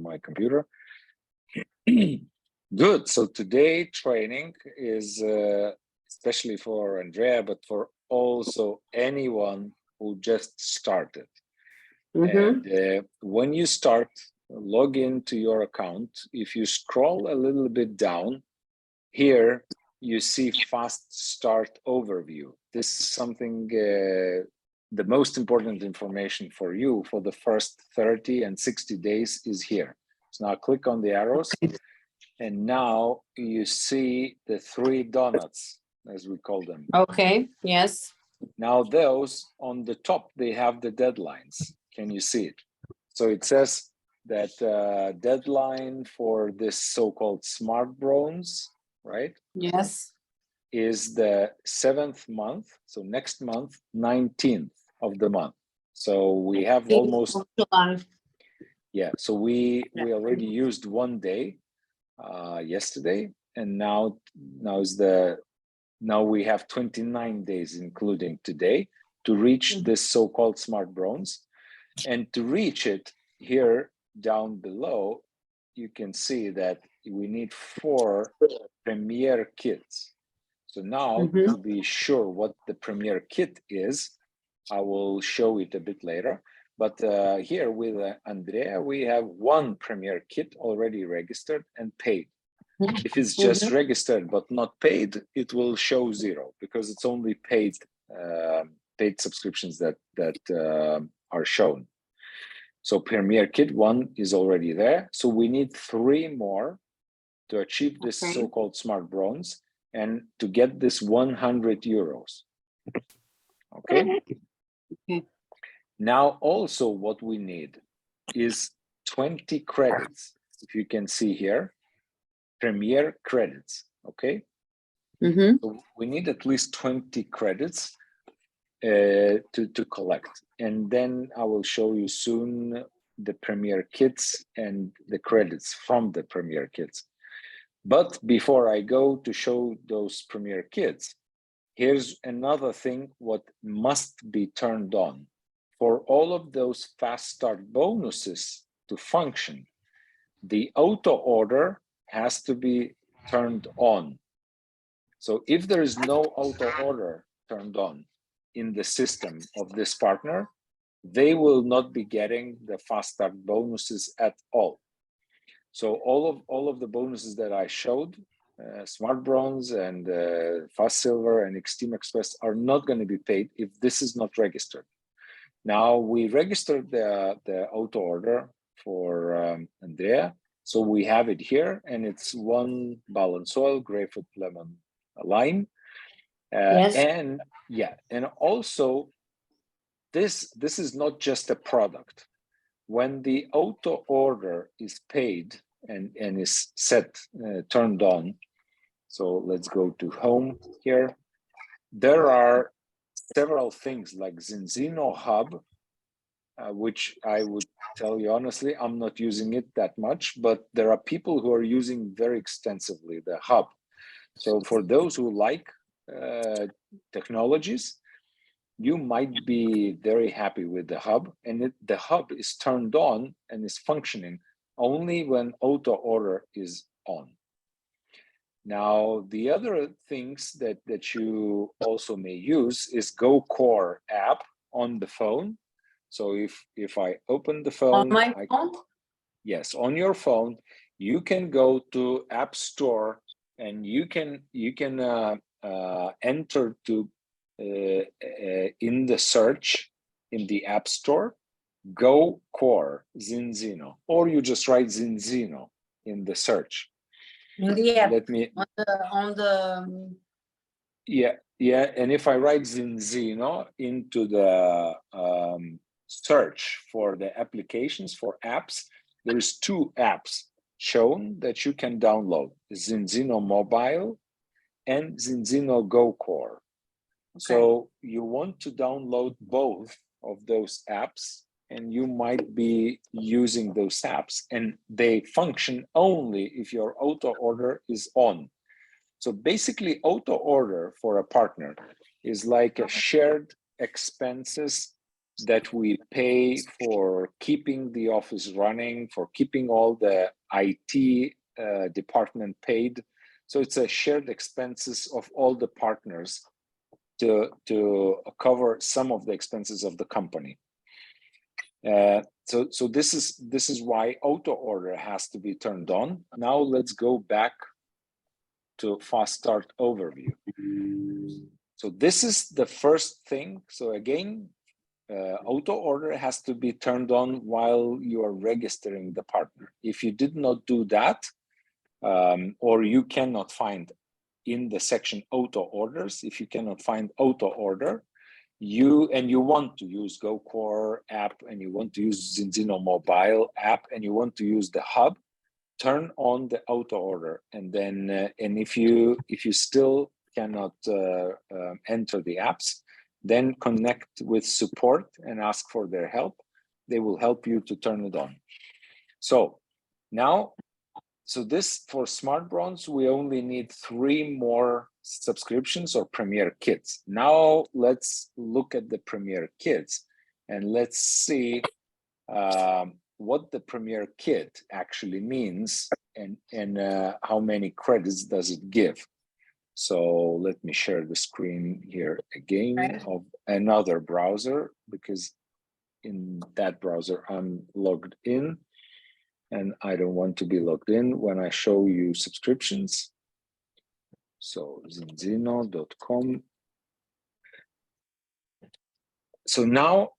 my computer. Good. So today training is especially for Andrea, but for also anyone who just started. And when you start, log into your account. If you scroll a little bit down, here you see fast start overview. This is something, the most important information for you for the first 30 and 60 days is here. So now click on the arrows, and now you see the 3 donuts, as we call them. Okay, yes. Now those on the top, they have the deadlines. Can you see it? So it says that deadline for this so-called smart bronze, right? Yes. Is the 7th month. So next month, 19th of the month. So we have almost, yeah. So we already used 1 day yesterday, and now we have 29 days, including today, to reach this so-called smart bronze. And to reach it, here down below, you can see that we need 4 premier kits. So now, to be sure what the premier kit is, I will show it a bit later. But here with Andrea, we have 1 premier kit already registered and paid. If it's just registered but not paid, it will show 0 because it's only paid subscriptions that are shown. So Premier Kit 1 is already there. So we need 3 more to achieve this so-called smart bronze and to get this 100 euros. Okay. Now also what we need is 20 credits. If you can see here, Premier credits. Okay. So we need at least 20 credits to collect, and then I will show you soon the Premier kits and the credits from the Premier kits. But before I go to show those Premier kits, here's another thing what must be turned on. For all of those fast start bonuses to function, the auto order has to be turned on. So if there is no auto order turned on in the system of this partner, they will not be getting the fast start bonuses at all. So all of the bonuses that I showed, Smart Bronze and Fast Silver and Extreme Express, are not going to be paid if this is not registered. Now we registered the auto order for Andrea, so we have it here, and it's 1 balance oil, grapefruit, lemon, lime, and also this is not just a product. When the auto order is paid and is set, turned on, so let's go to home here. There are several things like Zinzino Hub, which I would tell you honestly, I'm not using it that much, but there are people who are using very extensively the Hub. So for those who like technologies, you might be very happy with the Hub, and the Hub is turned on and is functioning only when auto order is on. Now, the other things that you also may use is GoCore app on the phone. So if I open the phone, on my phone? Yes, on your phone, you can go to App Store and you can enter to in the search in the App Store, GoCore Zinzino, or you just write Zinzino in the search. Yeah. Let me on the yeah, and if I write Zinzino into the search for the applications for apps, there's 2 apps shown that you can download: Zinzino Mobile and Zinzino GoCore. So you want to download both of those apps, and you might be using those apps, and they function only if your auto order is on. So basically, auto order for a partner is like a shared expenses that we pay for keeping the office running, for keeping all the IT department paid. So it's a shared expenses of all the partners to cover some of the expenses of the company. So this is why auto order has to be turned on. Now let's go back to fast start overview. So this is the first thing. So again, auto order has to be turned on while you are registering the partner. If you did not do that, or you cannot find in the section auto orders, if you cannot find auto order, you want to use GoCore app and you want to use Zinzino mobile app and you want to use the hub, turn on the auto order. And then and if you still cannot enter the apps, then connect with support and ask for their help. They will help you to turn it on. So now, so this for Smart Bronze, we only need 3 more subscriptions or Premier Kits. Now let's look at the Premier Kits and let's see what the Premier Kit actually means and how many credits does it give. So let me share the screen here again of another browser, because in that browser I'm logged in and I don't want to be logged in when I show you subscriptions. So zinzino.com. So now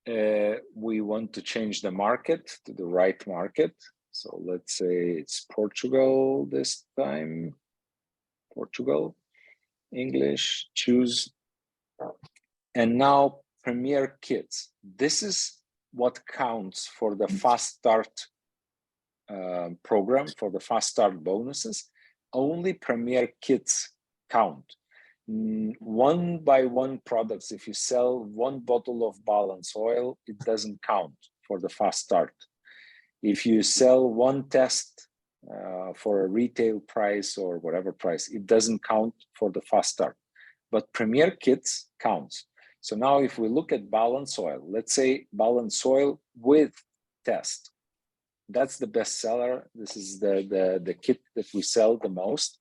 we want to change the market to the right market. So let's say it's Portugal this time. Portugal, English, choose. And now Premier Kits. This is what counts for the Fast Start program, for the Fast Start bonuses. Only Premier Kits count. 1 by 1 products, if you sell 1 bottle of balance oil, it doesn't count for the Fast Start. If you sell 1 test for a retail price or whatever price, it doesn't count for the Fast Start. But Premier Kits counts. So now if we look at balance oil, let's say balance oil with test, that's the best seller. This is the kit that we sell the most.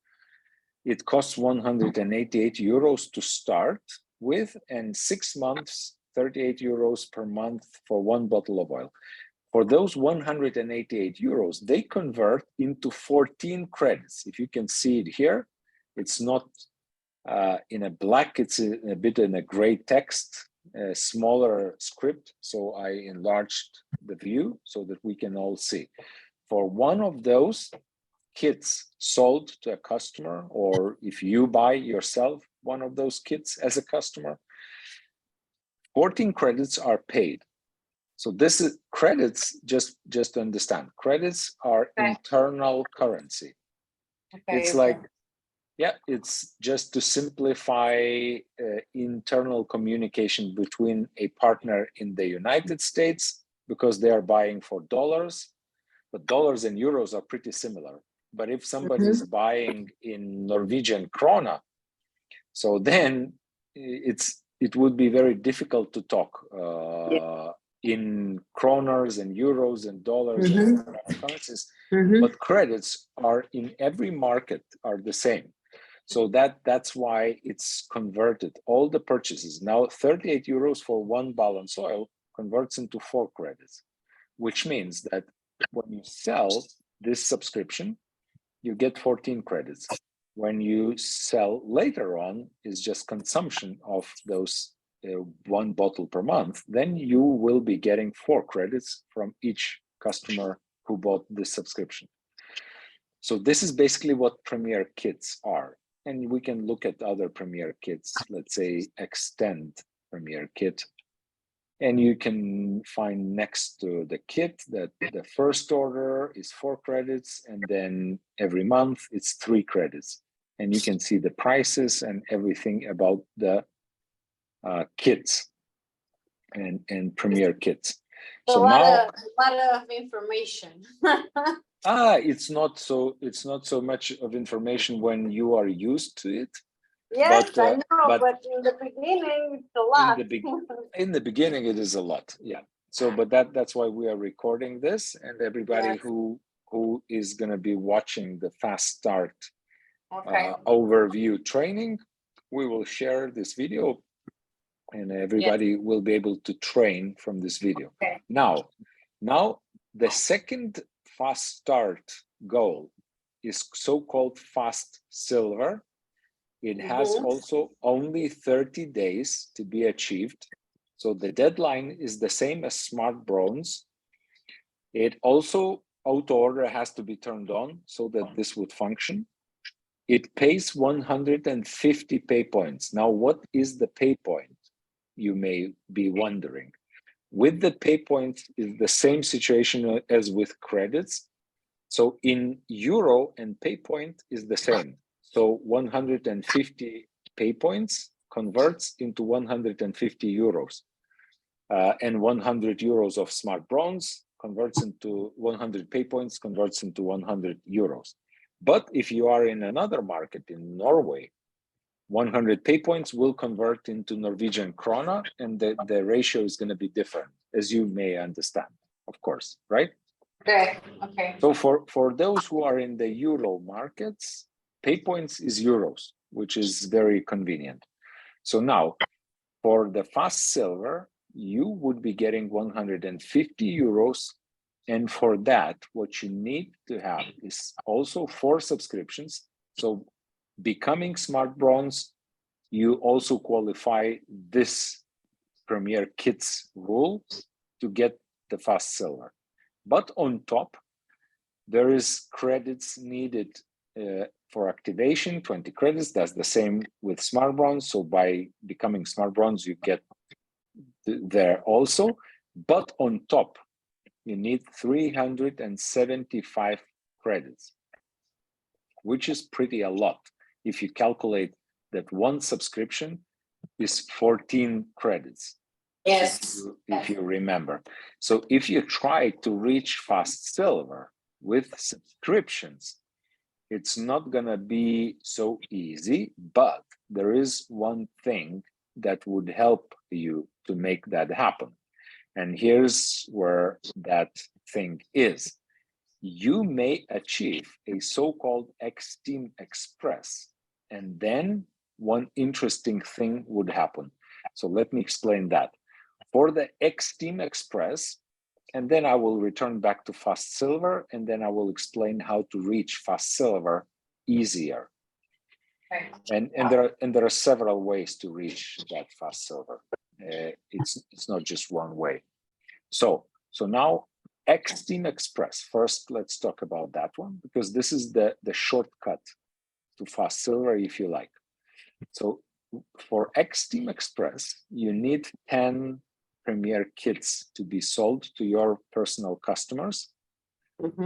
It costs 188 euros to start with, and 6 months, 38 euros per month for 1 bottle of oil. For those 188 euros, they convert into 14 credits. If you can see it here, it's not in a black, it's a bit in a gray text, a smaller script. So I enlarged the view so that we can all see. For one of those kits sold to a customer, or if you buy yourself one of those kits as a customer, 14 credits are paid. So this is credits, just to understand, credits are internal currency. It's like, yeah, it's just to simplify internal communication between a partner in the United States, because they are buying for dollars, but dollars and euros are pretty similar. But if somebody is buying in Norwegian krona, so then it would be very difficult to talk in kroners and euros and dollars and currencies. But credits are in every market are the same. So that's why it's converted. All the purchases now, 38 euros for 1 balance oil converts into 4 credits, which means that when you sell this subscription, you get 14 credits. When you sell later on, is just consumption of those 1 bottle per month, then you will be getting 4 credits from each customer who bought this subscription. So this is basically what Premier Kits are. And we can look at other Premier Kits, let's say Extend Premier Kit. And you can find next to the kit that the first order is 4 credits, and then every month it's 3 credits. And you can see the prices and everything about the kits and Premier Kits. So now a lot of information. It's not so much of information when you are used to it. Yes, I know, but in the beginning, it's a lot. In the beginning, it is a lot, yeah. So, but that's why we are recording this, and everybody who is going to be watching the fast start overview training, we will share this video, and everybody will be able to train from this video. Now, the second fast start goal is so-called fast silver. It has also only 30 days to be achieved. So the deadline is the same as smart bronze. It also, auto order has to be turned on so that this would function. It pays 150 pay points. Now, what is the pay point? You may be wondering. With the pay points is the same situation as with credits. So in euro and pay point is the same. So 150 pay points converts into 150 euros. And 100 euros of smart bronze converts into 100 pay points, converts into 100 euros. But if you are in another market, in Norway, 100 pay points will convert into Norwegian krona, and the ratio is going to be different, as you may understand, of course, right? Okay. So for those who are in the euro markets, pay points is euros, which is very convenient. So now, for the fast silver, you would be getting 150 euros. And for that, what you need to have is also 4 subscriptions. So becoming smart bronze, you also qualify this Premier Kits rule to get the fast silver. But on top, there is credits needed for activation, 20 credits. That's the same with smart bronze. So by becoming smart bronze, you get there also. But on top, you need 375 credits, which is pretty a lot. If you calculate that one subscription is 14 credits. Yes. If you remember. So if you try to reach fast silver with subscriptions, it's not going to be so easy, but there is one thing that would help you to make that happen. And here's where that thing is. You may achieve a so-called X-Team Express, and then one interesting thing would happen. So let me explain that. For the X-Team Express, and then I will return back to fast silver, and then I will explain how to reach fast silver easier. Okay. And there are several ways to reach that fast silver. It's not just one way. So now X-Team Express. First, let's talk about that one, because this is the shortcut to fast silver, if you like. So for X-Team Express, you need 10 Premier Kits to be sold to your personal customers.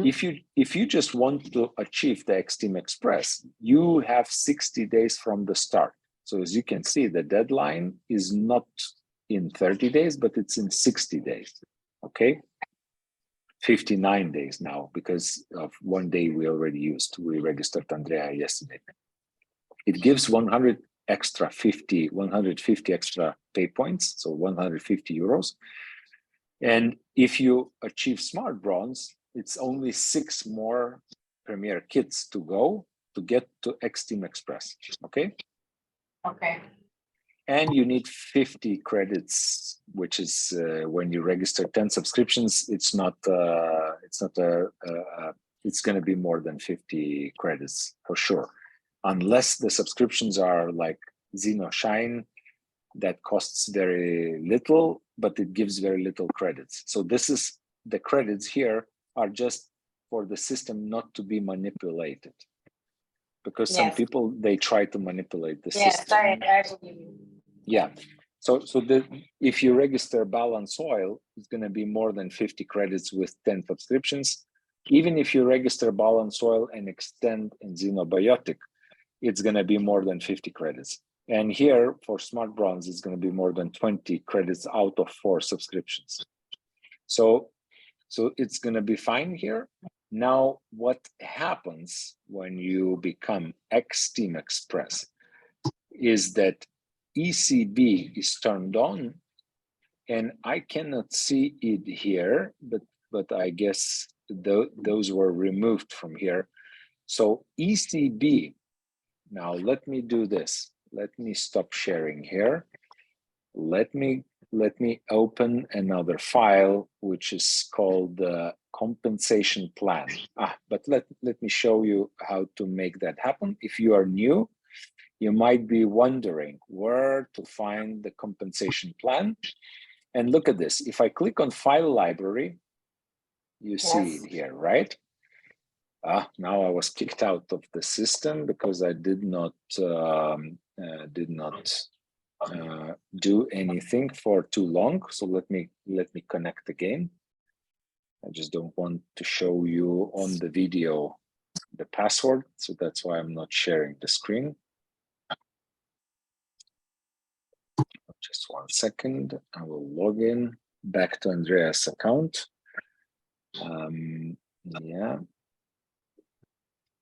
If you just want to achieve the X-Team Express, you have 60 days from the start. So as you can see, the deadline is not in 30 days, but it's in 60 days, okay? 59 days now, because of one day we already used. We registered Andrea yesterday. It gives 150 extra pay points, so 150 euros. And if you achieve smart bronze, it's only 6 more Premier Kits to go to get to X-Team Express, okay? Okay. And you need 50 credits, which is when you register 10 subscriptions, it's going to be more than 50 credits for sure. Unless the subscriptions are like Zeno Shine, that costs very little, but it gives very little credits. So this is, the credits here are just for the system not to be manipulated. Because some people, they try to manipulate the system. Yes, I believe you. Yeah. So if you register Balance Oil, it's going to be more than 50 credits with 10 subscriptions. Even if you register Balance Oil and extend in Xenobiotic, it's going to be more than 50 credits. And here for Smart Bronze, it's going to be more than 20 credits out of 4 subscriptions. So it's going to be fine here. Now, what happens when you become X-Team Express? is that ECB is turned on, and I cannot see it here, but I guess those were removed from here. So ECB, now let me do this. Let me stop sharing here. Let me open another file, which is called the compensation plan. But let me show you how to make that happen. If you are new, you might be wondering where to find the compensation plan. And look at this. If I click on file library, you see it here, right? Now I was kicked out of the system because I did not do anything for too long. So let me connect again. I just don't want to show you on the video the password, so that's why I'm not sharing the screen. Just 1 second. I will log in back to Andreas' account. Yeah.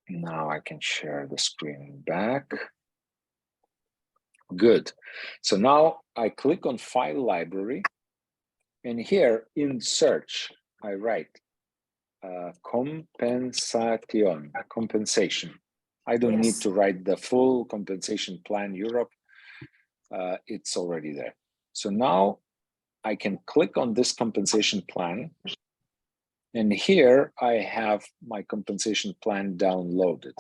Now I can share the screen back. Good. So now I click on file library, and here in search, I write compensation. I don't need to write the full compensation plan Europe. It's already there. So now I can click on this compensation plan, and here I have my compensation plan downloaded.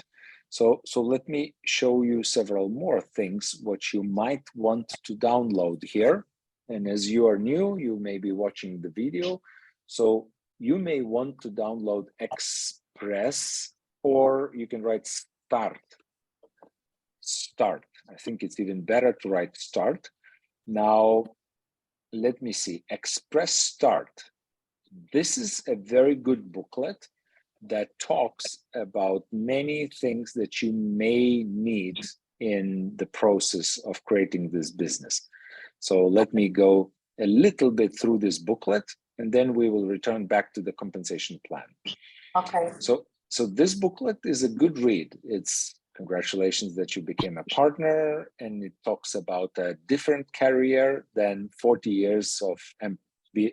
So let me show you several more things what you might want to download here. And as you are new, you may be watching the video. So you may want to download Express, or you can write Start. Start. I think it's even better to write Start. Now, let me see. Express Start. This is a very good booklet that talks about many things that you may need in the process of creating this business. So let me go a little bit through this booklet, and then we will return back to the compensation plan. Okay. So this booklet is a good read. It's congratulations that you became a partner, and it talks about a different career than 40 years of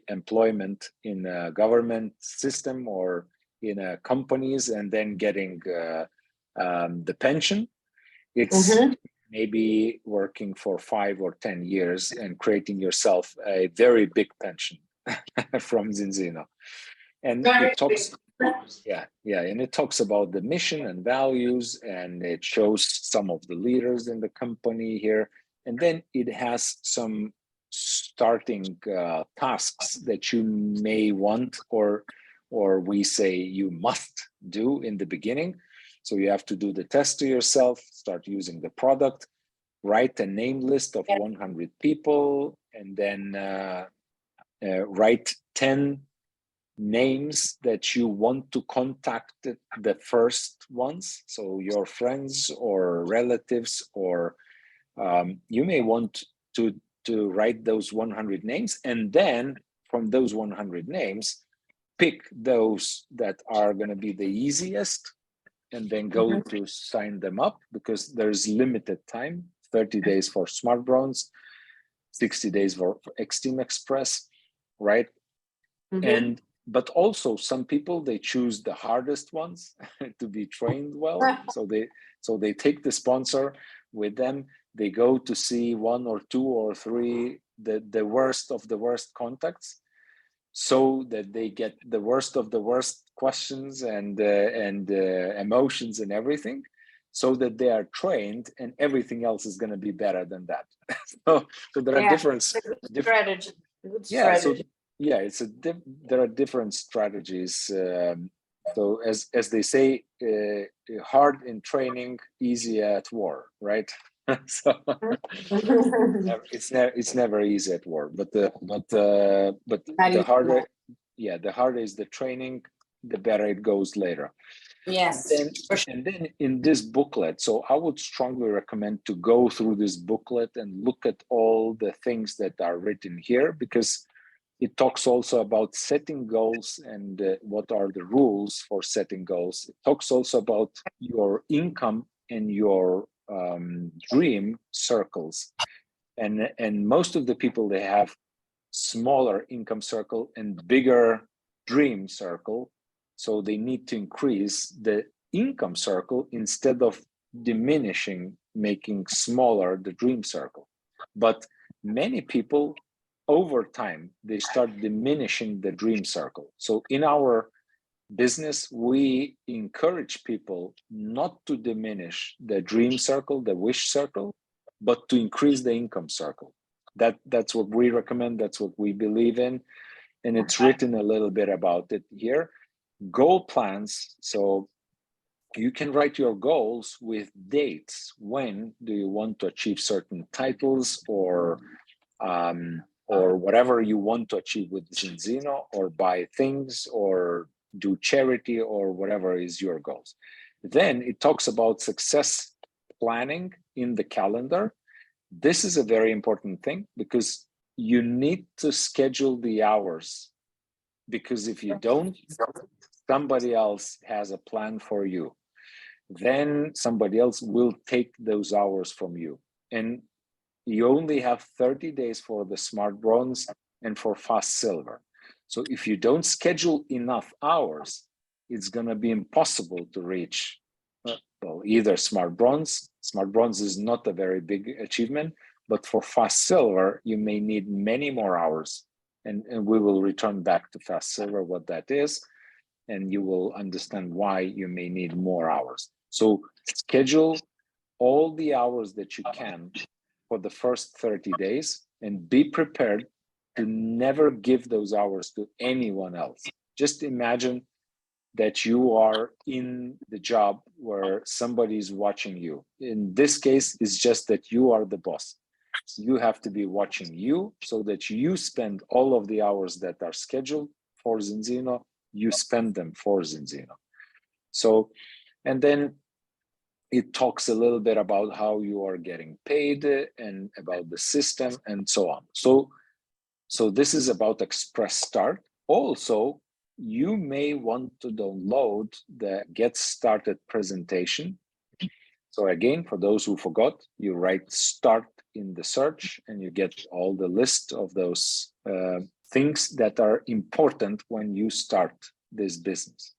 employment in a government system or in companies and then getting the pension. It's maybe working for 5 or 10 years and creating yourself a very big pension from Zinzino. And it talks, and it talks about the mission and values, and it shows some of the leaders in the company here. And then it has some starting tasks that you may want, or we say you must do in the beginning. So you have to do the test to yourself, start using the product, write a name list of 100 people, and then write 10 names that you want to contact the first ones. So your friends or relatives, or you may want to write those 100 names, and then from those 100 names, pick those that are going to be the easiest, and then go to sign them up, because there's limited time, 30 days for Smart Bronze, 60 days for Extreme Express, right? But also some people, they choose the hardest ones to be trained well. So they take the sponsor with them. They go to see 1 or 2 or 3 the worst of the worst contacts, so that they get the worst of the worst questions and emotions and everything, so that they are trained, and everything else is going to be better than that. So there are different strategy. There are different strategies. So as they say, hard in training, easy at war, right? So it's never easy at war, but the harder, the harder is the training, the better it goes later. Yes. And then in this booklet, so I would strongly recommend to go through this booklet and look at all the things that are written here, because it talks also about setting goals and what are the rules for setting goals. It talks also about your income and your dream circles, and most of the people, they have smaller income circle and bigger dream circle, so they need to increase the income circle instead of diminishing, making smaller the dream circle. But many people, over time, they start diminishing the dream circle. So in our business, we encourage people not to diminish the dream circle, the wish circle, but to increase the income circle. That's what we recommend, that's what we believe in, and it's written a little bit about it here. Goal plans, so you can write your goals with dates. When do you want to achieve certain titles, or whatever you want to achieve with Zinzino, or buy things, or do charity, or whatever is your goals. Then it talks about success planning in the calendar. This is a very important thing, because you need to schedule the hours, because if you don't, somebody else has a plan for you. Then somebody else will take those hours from you. And you only have 30 days for the smart bronze and for fast silver. So if you don't schedule enough hours, it's going to be impossible to reach well, either smart bronze. Smart bronze is not a very big achievement, but for fast silver, you may need many more hours. And we will return back to fast silver, what that is, and you will understand why you may need more hours. So schedule all the hours that you can for the first 30 days, and be prepared to never give those hours to anyone else. Just imagine that you are in the job where somebody is watching you. In this case, it's just that you are the boss. You have to be watching you, so that you spend all of the hours that are scheduled for Zinzino, you spend them for Zinzino. So, and then it talks a little bit about how you are getting paid and about the system and so on. So this is about Express Start. Also, you may want to download the Get Started presentation. So again, for those who forgot, you write start in the search and you get all the list of those things that are important when you start this business.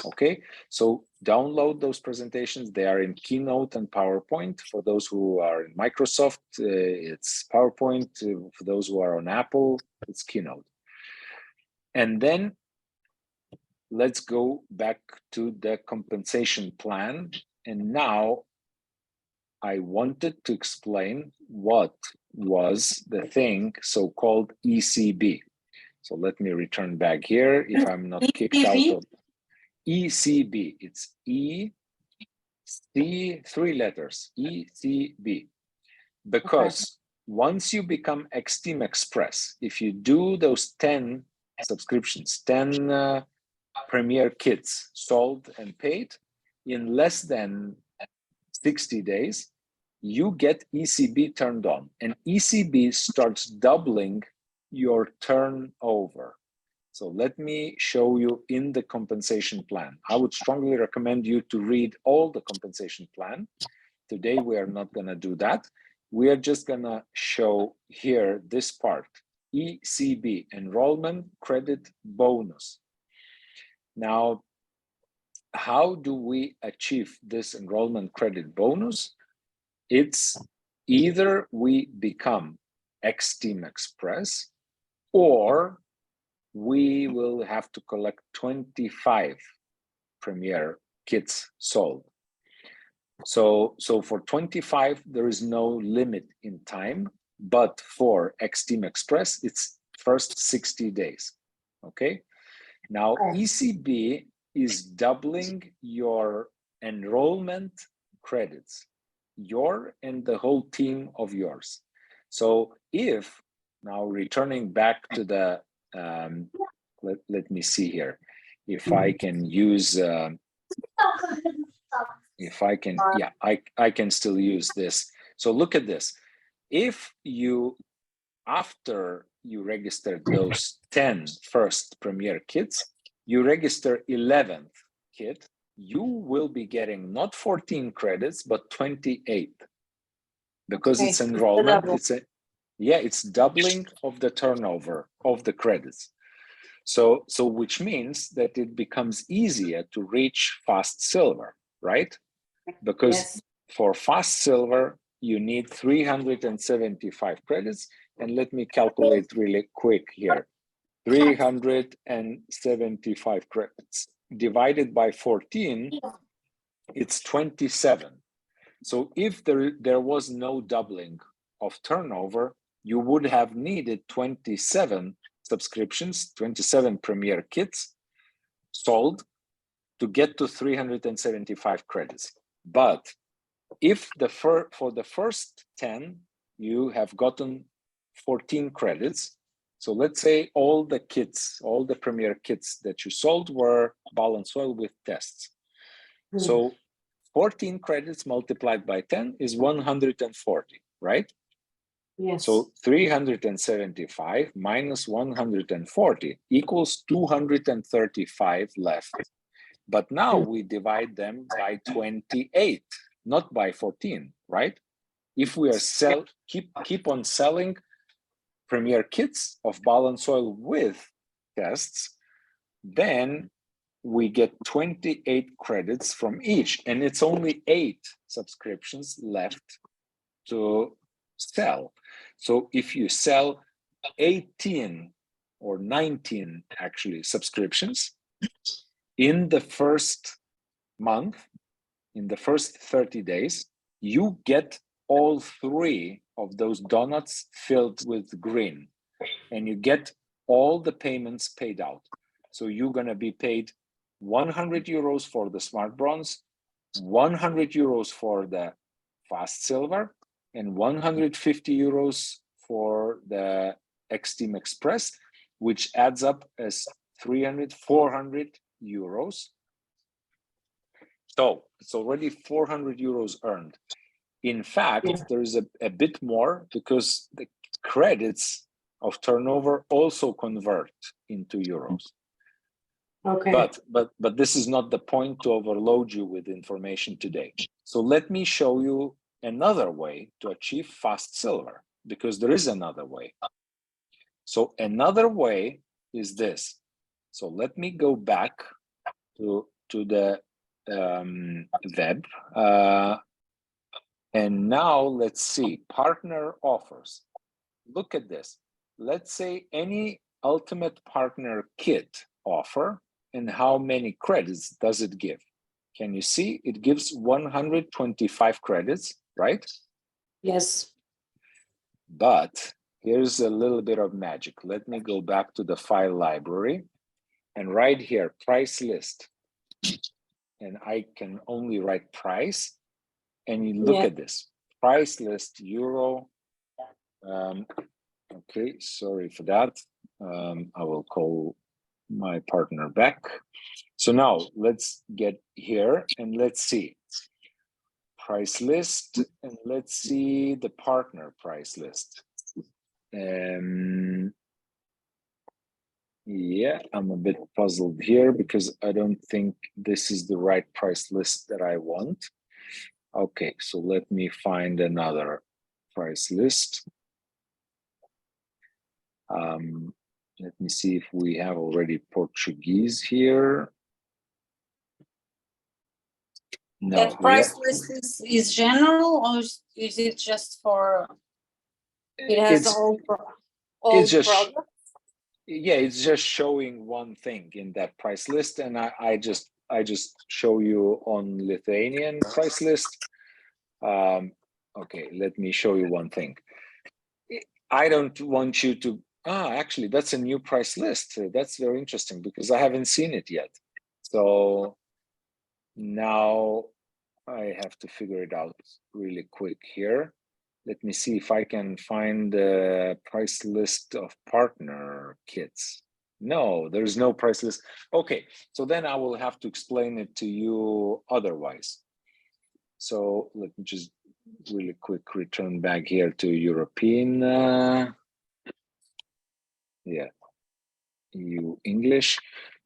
Okay, so download those presentations. They are in Keynote and PowerPoint. For those who are in Microsoft, it's PowerPoint. For those who are on Apple, it's Keynote. And then let's go back to the compensation plan. And now I wanted to explain what was the thing so-called ECB. So let me return back here if I'm not kicked out of ECB. It's E, C, 3 letters, ECB. Because once you become X-Team Express, if you do those 10 subscriptions, 10 Premier kits sold and paid in less than 60 days, you get ECB turned on, and ECB starts doubling your turnover. So let me show you in the compensation plan. I would strongly recommend you to read all the compensation plan. Today, we are not going to do that. We are just going to show here this part, ECB, enrollment credit bonus. Now, how do we achieve this enrollment credit bonus? It's either we become X-Team Express, or we will have to collect 25 Premier kits sold. So for 25, there is no limit in time, but for X-Team Express, it's first 60 days, okay? Now, ECB is doubling your enrollment credits, your and the whole team of yours. So if, now returning back to the, let me see here, if I can use, if I can, yeah, I can still use this. So look at this. If you, after you register those 10 first Premier kits, you register 11th kit, you will be getting not 14 credits, but 28. Because it's enrollment, it's doubling of the turnover of the credits. So which means that it becomes easier to reach fast silver, right? Because for fast silver, you need 375 credits. And let me calculate really quick here. 375 credits divided by 14, it's 27. So if there was no doubling of turnover, you would have needed 27 subscriptions, 27 Premier kits sold to get to 375 credits. But if for the first 10, you have gotten 14 credits. So let's say all the kits, all the Premier kits that you sold were balance oil with tests. So 14 credits multiplied by 10 is 140, right? Yes. So 375 minus 140 equals 235 left. But now we divide them by 28, not by 14, right? If we are keep on selling Premier kits of balance oil with tests, then we get 28 credits from each, and it's only 8 subscriptions left to sell. So if you sell 18 or 19 actually subscriptions in the first month, in the first 30 days, you get all 3 of those donuts filled with green, and you get all the payments paid out. So you're going to be paid 100 euros for the Smart Bronze, 100 euros for the Fast Silver, and 150 euros for the X-Team Express, which adds up as 400 euros. So it's already 400 euros earned. In fact, there is a bit more because the credits of turnover also convert into euros. Okay. But this is not the point to overload you with information today. So let me show you another way to achieve fast silver, because there is another way. So another way is this. So let me go back to the web. And now let's see, partner offers. Look at this. Let's say any ultimate partner kit offer, and how many credits does it give? Can you see? It gives 125 credits, right? Yes. But here's a little bit of magic. Let me go back to the file library, and right here, price list. And I can only write price, and you look at this. Price list, euro. Okay, sorry for that. I will call my partner back. So now let's get here and let's see. Price list, and let's see the partner price list. Yeah, I'm a bit puzzled here because I don't think this is the right price list that I want. Okay, so let me find another price list. Let me see if we have already Portuguese here. No, that price list is general, or is it just for, it has all products? Yeah, it's just showing one thing in that price list, and I just show you on Lithuanian price list. Okay, let me show you one thing. I don't want you to, actually, that's a new price list. That's very interesting because I haven't seen it yet. So now I have to figure it out really quick here. Let me see if I can find the price list of partner kits. No, there's no price list. Okay, so then I will have to explain it to you otherwise. So let me just really quick return back here to European. Yeah, EU English.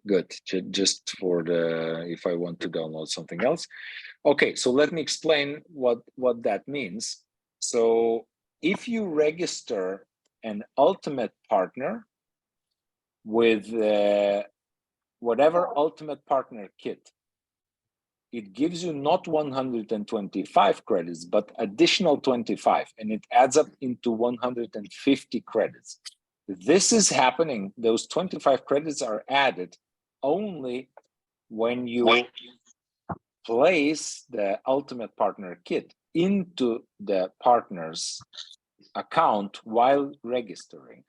Good. Just for the, if I want to download something else. Okay, so let me explain what that means. So if you register an ultimate partner with whatever ultimate partner kit, it gives you not 125 credits, but additional 25, and it adds up into 150 credits. This is happening, those 25 credits are added only when you place the ultimate partner kit into the partner's account while registering.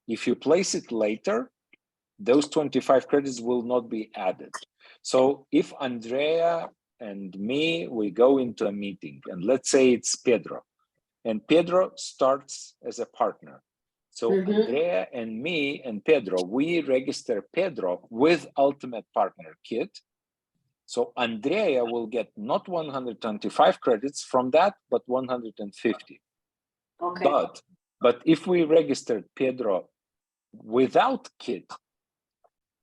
If you place it later, those 25 credits will not be added. So if Andrea and me, we go into a meeting, and let's say it's Pedro, and Pedro starts as a partner. So Andrea and me and Pedro, we register Pedro with Ultimate Partner Kit. So Andrea will get not 125 credits from that, but 150. Okay. But if we registered Pedro without kit,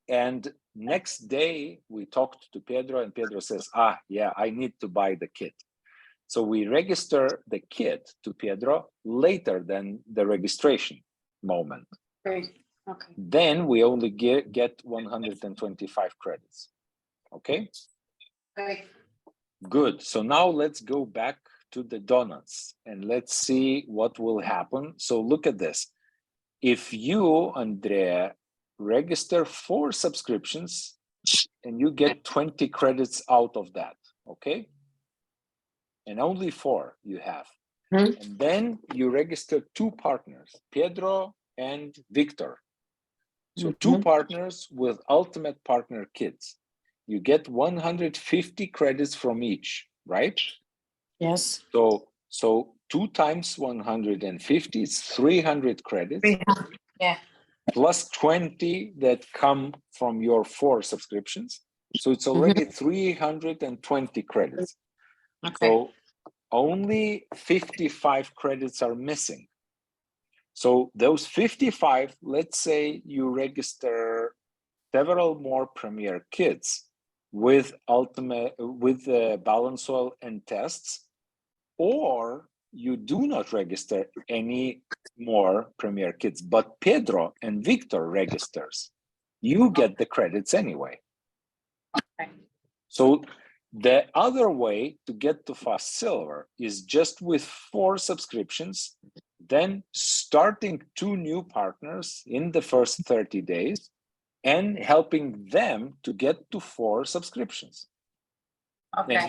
and next day we talked to Pedro, and Pedro says, yeah, I need to buy the kit. So we register the kit to Pedro later than the registration moment. Okay. Then we only get 125 credits. Okay? Okay. Good. So now let's go back to the donuts and let's see what will happen. So look at this. If you, Andrea, register 4 subscriptions and you get 20 credits out of that, okay? And only 4 you have. And then you register 2 partners, Pedro and Victor. So 2 partners with Ultimate Partner Kits. You get 150 credits from each, right? Yes. So 2 times 150 is 300 credits. 300. Yeah. Plus 20 that come from your 4 subscriptions. So it's already 320 credits. Okay. So only 55 credits are missing. So those 55, let's say you register several more Premier kits with balance oil and tests, or you do not register any more Premier kits, but Pedro and Victor registers. You get the credits anyway. Okay. So the other way to get to Fast Silver is just with 4 subscriptions, then starting 2 new partners in the first 30 days and helping them to get to 4 subscriptions. Okay. And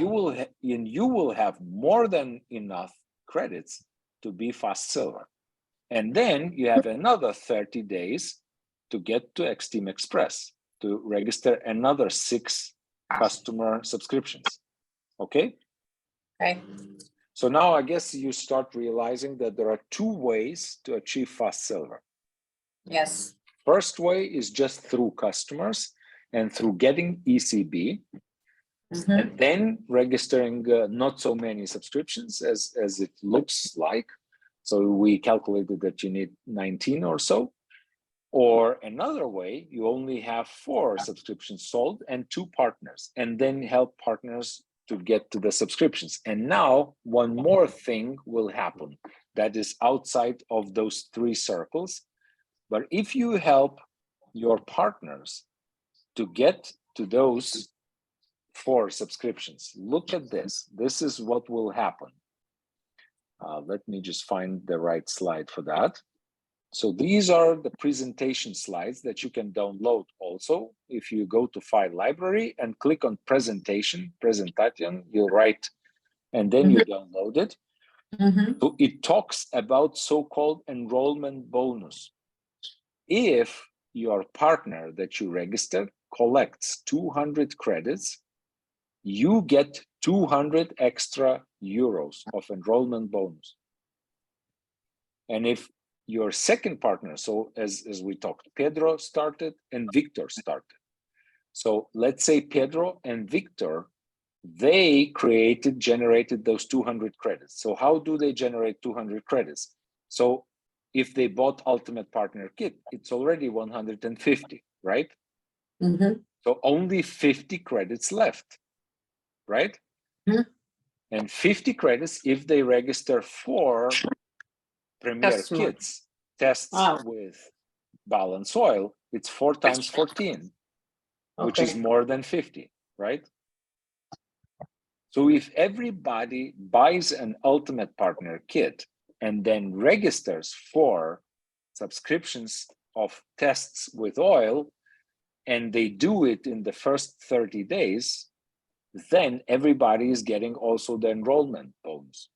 you will have more than enough credits to be Fast Silver. And then you have another 30 days to get to Xteam Express to register another 6 customer subscriptions. Okay? Okay. So now I guess you start realizing that there are 2 ways to achieve Fast Silver. Yes. First way is just through customers and through getting ECB. And then registering not so many subscriptions as it looks like. So we calculated that you need 19 or so. Or another way, you only have 4 subscriptions sold and 2 partners, and then help partners to get to the subscriptions. And now one more thing will happen that is outside of those 3 circles. But if you help your partners to get to those 4 subscriptions, look at this. This is what will happen. Let me just find the right slide for that. So these are the presentation slides that you can download also. If you go to File Library and click on Presentation, you write, and then you download it. So it talks about so-called enrollment bonus. If your partner that you registered collects 200 credits, you get 200 extra euros of enrollment bonus. And if your second partner, so as we talked, Pedro started and Victor started. So let's say Pedro and Victor, they generated those 200 credits. So how do they generate 200 credits? So if they bought Ultimate Partner Kit, it's already 150, right? So only 50 credits left, right? And 50 credits if they register 4 Premier Kits tests with balance soil, it's 4 times 14, which is more than 50, right? So if everybody buys an Ultimate Partner Kit and then registers 4 subscriptions of tests with oil, and they do it in the first 30 days, then everybody is getting also the enrollment bonus.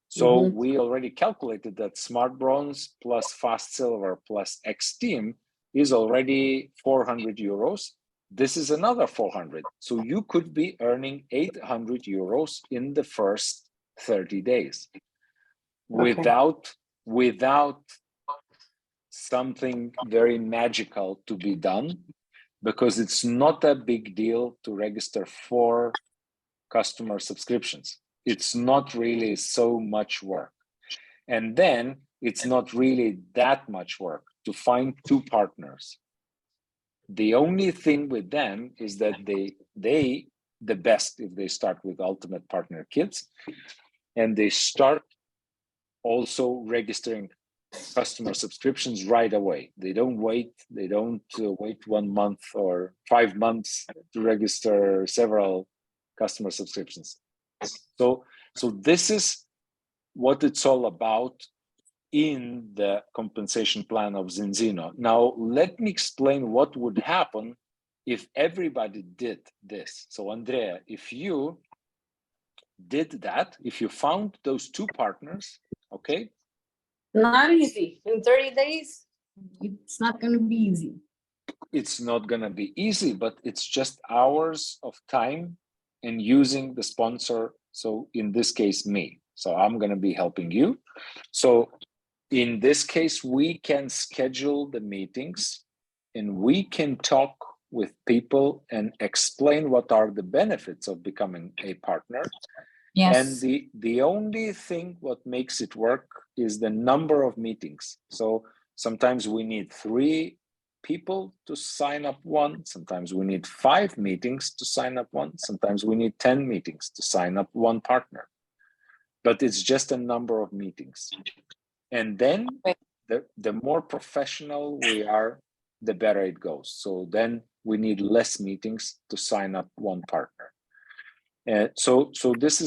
So we already calculated that Smart Bronze plus Fast Silver plus X Team is already 400 euros. This is another 400. So you could be earning 800 euros in the first 30 days without something very magical to be done, because it's not a big deal to register 4 customer subscriptions. It's not really so much work. And then it's not really that much work to find 2 partners. The only thing with them is that they the best if they start with Ultimate Partner Kits, and they start also registering customer subscriptions right away. They don't wait. They don't wait 1 month or 5 months to register several customer subscriptions. So this is what it's all about in the compensation plan of Zinzino. Now, let me explain what would happen if everybody did this. So, Andrea, if you did that, if you found those 2 partners, okay? Not easy. In 30 days, it's not going to be easy. It's not going to be easy, but it's just hours of time and using the sponsor. So in this case, me. So I'm going to be helping you. So in this case, we can schedule the meetings and we can talk with people and explain what are the benefits of becoming a partner. Yes. And the only thing what makes it work is the number of meetings. So sometimes we need 3 people to sign up one. Sometimes we need 5 meetings to sign up one. Sometimes we need 10 meetings to sign up one partner. But it's just a number of meetings. And then the more professional we are, the better it goes. So then we need less meetings to sign up one partner. So this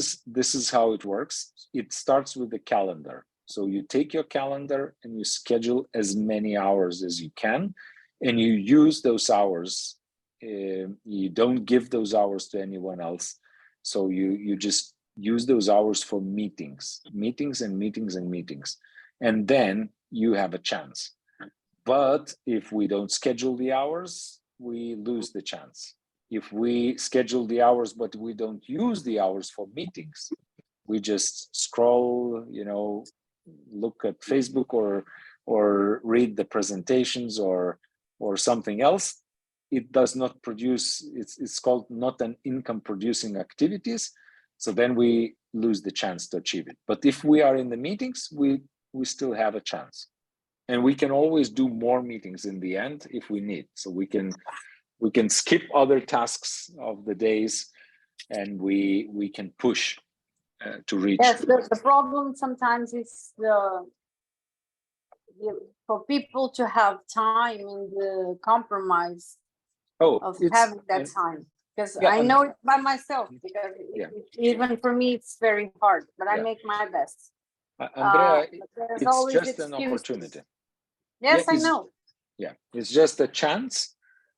is how it works. It starts with the calendar. So you take your calendar and you schedule as many hours as you can, and you use those hours. You don't give those hours to anyone else. So you just use those hours for meetings, and then you have a chance. But if we don't schedule the hours, we lose the chance. If we schedule the hours, but we don't use the hours for meetings, we just scroll, look at Facebook or read the presentations or something else, it does not produce, it's called not an income producing activities. So then we lose the chance to achieve it. But if we are in the meetings, we still have a chance. And we can always do more meetings in the end if we need. So we can skip other tasks of the days, and we can push to reach. Yes, the problem sometimes is for people to have time and the compromise of having that time. Because I know it by myself, because even for me, it's very hard, but I make my best. Andrea, it's just an opportunity. Yes, I know. Yeah, it's just a chance,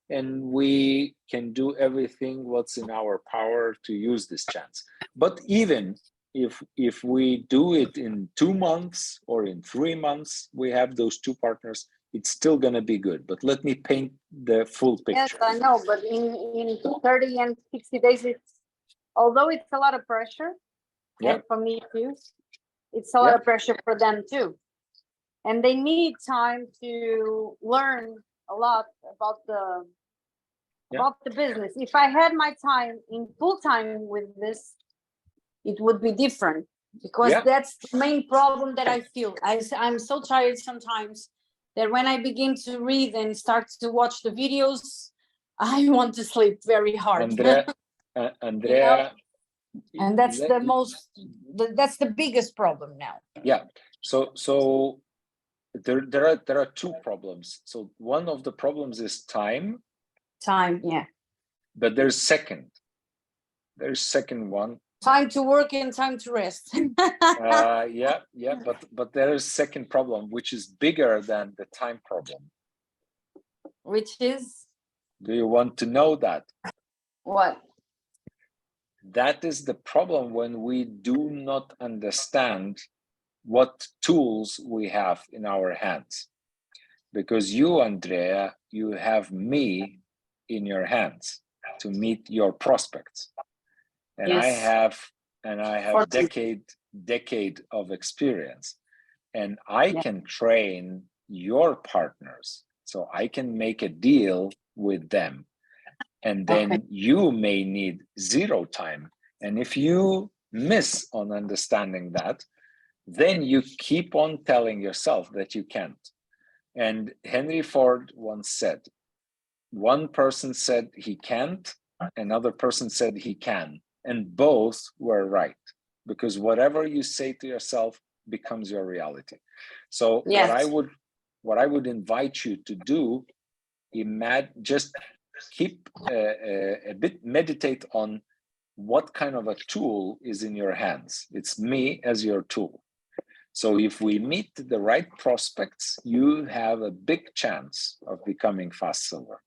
and we can do everything what's in our power to use this chance. But even if we do it in 2 months or in 3 months, we have those 2 partners, it's still going to be good. But let me paint the full picture. Yes, I know, but in 30 and 60 days, although it's a lot of pressure, and for me too, it's a lot of pressure for them too. And they need time to learn a lot about the business. If I had my time in full time with this, it would be different, because that's the main problem that I feel. I'm so tired sometimes that when I begin to read and start to watch the videos, I want to sleep very hard. Andrea, Andrea, and that's that's the biggest problem now. Yeah. So there are two problems. So one of the problems is time. Time, yeah. But there's second one. Time to work and time to rest. Yeah. But there is second problem, which is bigger than the time problem. Which is? Do you want to know that? What? That is the problem when we do not understand what tools we have in our hands. Because you, Andrea, you have me in your hands to meet your prospects. And yes. I have decade of experience. And I can train your partners. So I can make a deal with them. And then you may need 0 time. And if you miss on understanding that, then you keep on telling yourself that you can't. And Henry Ford once said, one person said he can't, another person said he can. And both were right. Because whatever you say to yourself becomes your reality. So yes. what I would invite you to do, just keep a bit, meditate on what kind of a tool is in your hands. It's me as your tool. So if we meet the right prospects, you have a big chance of becoming fast silver.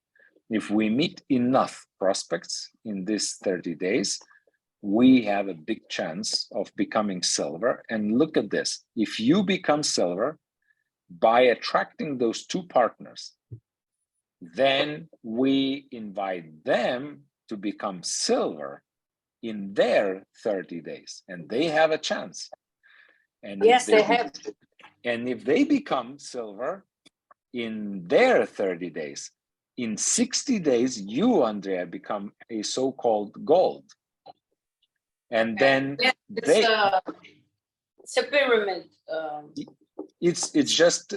If we meet enough prospects in these 30 days, we have a big chance of becoming silver. And look at this. If you become silver by attracting those 2 partners, then we invite them to become silver in their 30 days, and they have a chance. And yes, they have. And if they become silver in their 30 days, in 60 days, you, Andrea, become a so-called gold. And then it's a pyramid. It's just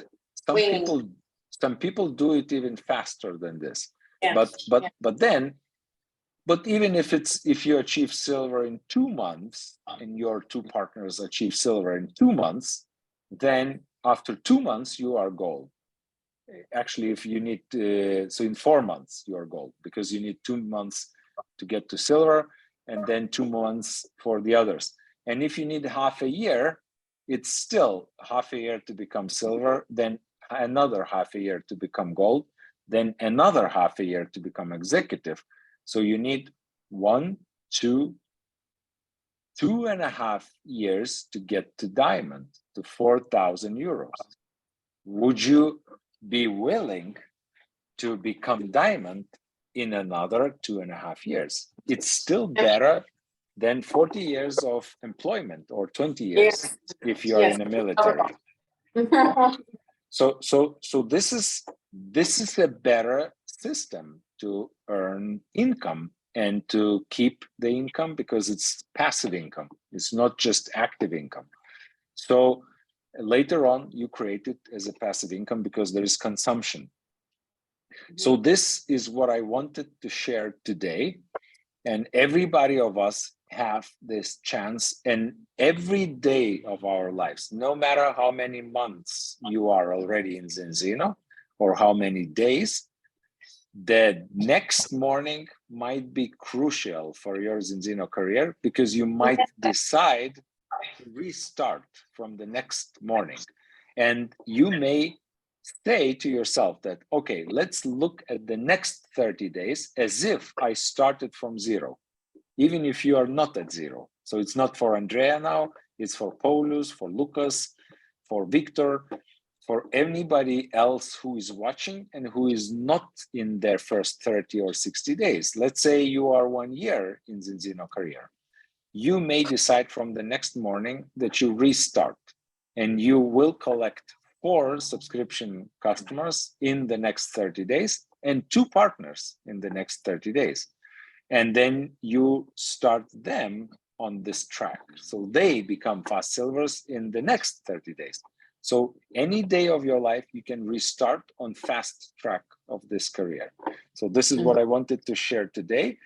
some people do it even faster than this. Yes. But even if you achieve silver in 2 months and your 2 partners achieve silver in 2 months, then after 2 months you are gold. Actually, if you need so in 4 months you are gold, because you need 2 months to get to silver and then 2 months for the others. And if you need half a year, it's still half a year to become silver, then another half a year to become gold, then another half a year to become executive. So you need 1, 2, 2.5 years to get to diamond, to 4,000 euros. Would you be willing to become diamond in another 2.5 years? It's still better than 40 years of employment, or 20 years if you're in the military. So this is a better system to earn income and to keep the income, because it's passive income. It's not just active income. So later on, you create it as a passive income because there is consumption. So this is what I wanted to share today. And everybody of us have this chance, and every day of our lives, no matter how many months you are already in Zinzino or how many days, the next morning might be crucial for your Zinzino career, because you might decide to restart from the next morning. And you may say to yourself that, okay, let's look at the next 30 days as if I started from 0, even if you are not at 0. So it's not for Andrea now, it's for Paulus, for Lucas, for Victor, for anybody else who is watching and who is not in their first 30 or 60 days. Let's say you are 1 year in Zinzino career. You may decide from the next morning that you restart, and you will collect 4 subscription customers in the next 30 days and 2 partners in the next 30 days. And then you start them on this track. So they become fast silvers in the next 30 days. So any day of your life, you can restart on fast track of this career. So this is what I wanted to share today.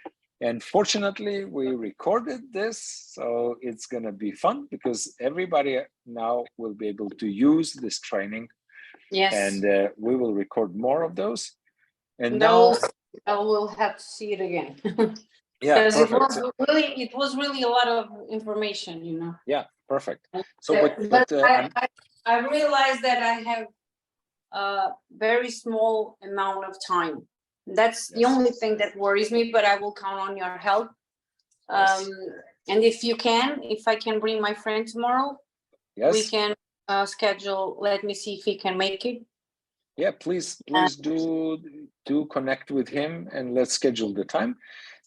And fortunately, we recorded this, so it's going to be fun because everybody now will be able to use this training. Yes. And we will record more of those. And now now I will have to see it again. Yeah, Because perfect. it was really a lot of information, you know. Yeah, perfect. So, I realized that I have a very small amount of time. That's the only thing that worries me, but I will count on your help. And if I can bring my friend tomorrow, we can schedule. Let me see if he can make it. Yeah, please do connect with him and let's schedule the time.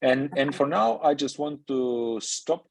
And for now, I just want to stop the